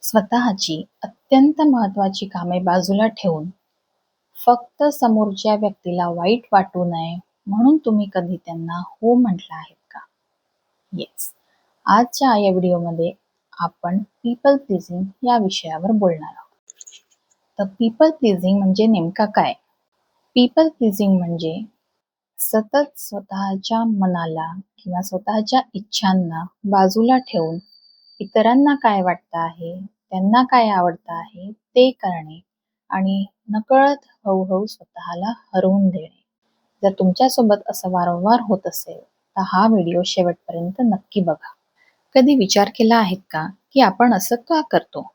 स्वतःची अत्यंत महत्त्वाची कामे बाजूला ठेवून फक्त समोरच्या व्यक्तीला वाईट वाटू नये म्हणून तुम्ही कधी त्यांना हो म्हटलं आहेत का? येस. आजच्या या व्हिडिओमध्ये आपण पीपल प्लीजिंग या विषयावर बोलणार आहोत. तर पीपल प्लीजिंग म्हणजे नेमका काय? पीपल प्लीजिंग म्हणजे सतत स्वतःच्या मनाला किंवा स्वतःच्या इच्छांना बाजूला ठेवून इतरांना काय वाटतं आहे, त्यांना काय आवडतं आहे ते करणे आणि नकळत हळूहळू स्वतःला हरवून देणे. जर तुमच्यासोबत असं वारंवार होत असेल तर हा व्हिडिओ शेवटपर्यंत नक्की बघा. कधी विचार केला आहे का की आपण असं का करतो?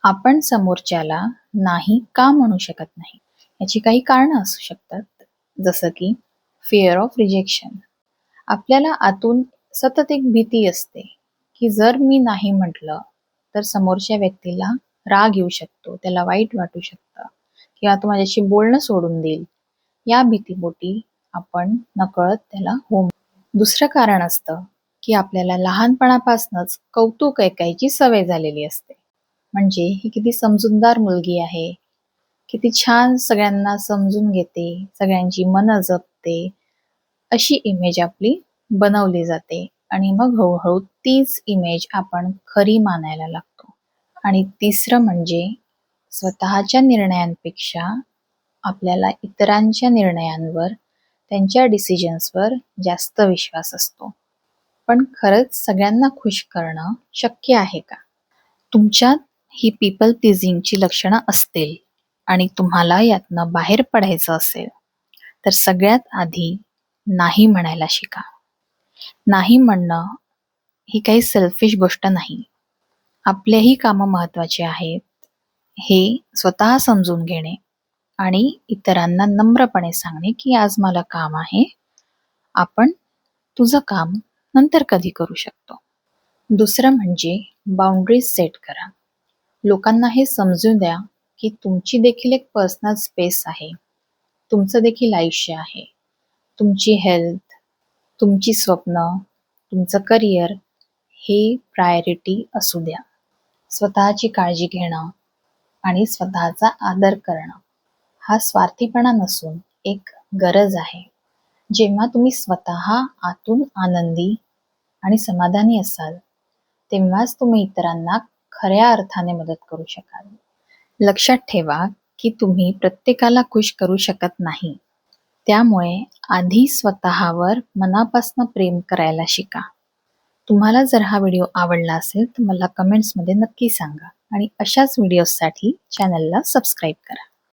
आपण समोरच्याला नाही का म्हणू शकत नाही? याची काही कारणं असू शकतात, जसं की फिअर ऑफ रिजेक्शन. आपल्याला आतून सतत एक भीती असते की जर मी नाही म्हटलं तर समोरच्या व्यक्तीला राग येऊ शकतो, त्याला वाईट वाटू शकतं किंवा तो माझ्याशी बोलणं सोडून देईल. या भीतीपोटी आपण नकळत त्याला हो. दुसरं कारण असतं की आपल्याला लहानपणापासूनच कौतुक ऐकायची सवय झालेली असते. म्हणजे ही किती समजूतदार मुलगी आहे, किती छान सगळ्यांना समजून घेते, सगळ्यांची मनं जपते, अशी इमेज आपली बनवली जाते आणि मग हळूहळू तीच इमेज आपण खरी मानायला लागतो. आणि तिसरं म्हणजे स्वतःच्या निर्णयांपेक्षा आपल्याला इतरांच्या निर्णयांवर, त्यांच्या डिसिजन्सवर जास्त विश्वास असतो. पण खरंच सगळ्यांना खुश करणं शक्य आहे का? तुमच्यात ही पीपल प्लीजिंगची लक्षणं असतील आणि तुम्हाला यातनं बाहेर पडायचं असेल तर सगळ्यात आधी नाही म्हणायला शिका. नाही म्हणणं ही काही सेल्फिश गोष्ट नाही. आपलेही कामं महत्त्वाची आहेत हे स्वतः समजून घेणे आणि इतरांना नम्रपणे सांगणे की आज मला काम आहे, आपण तुझं काम नंतर कधी करू शकतो. दुसरं म्हणजे बाउंड्रीज सेट करा. लोकांना हे समजून द्या की तुमची देखील एक पर्सनल स्पेस आहे, तुमचं देखील आयुष्य आहे. तुमची हेल्थ, तुमची स्वप्न, तुमचं करिअर हे प्रायोरिटी असू द्या. स्वतःची काळजी घेणं आणि स्वतःचा आदर करणं हा स्वार्थीपणा नसून एक गरज आहे. जेव्हा तुम्ही स्वतः आतून आनंदी आणि समाधानी असाल तेव्हाच तुम्ही इतरांना खऱ्या अर्थाने मदत करू शकाल. लक्षात ठेवा की तुम्ही प्रत्येकाला खुश करू शकत नाही. त्यामुळे आधी स्वतःवर मनापासून प्रेम करायला शिका. तुम्हाला जर हा व्हिडिओ आवडला असेल तर मला कमेंट्समध्ये नक्की सांगा आणि अशाच व्हिडिओजसाठी चॅनलला सबस्क्राईब करा.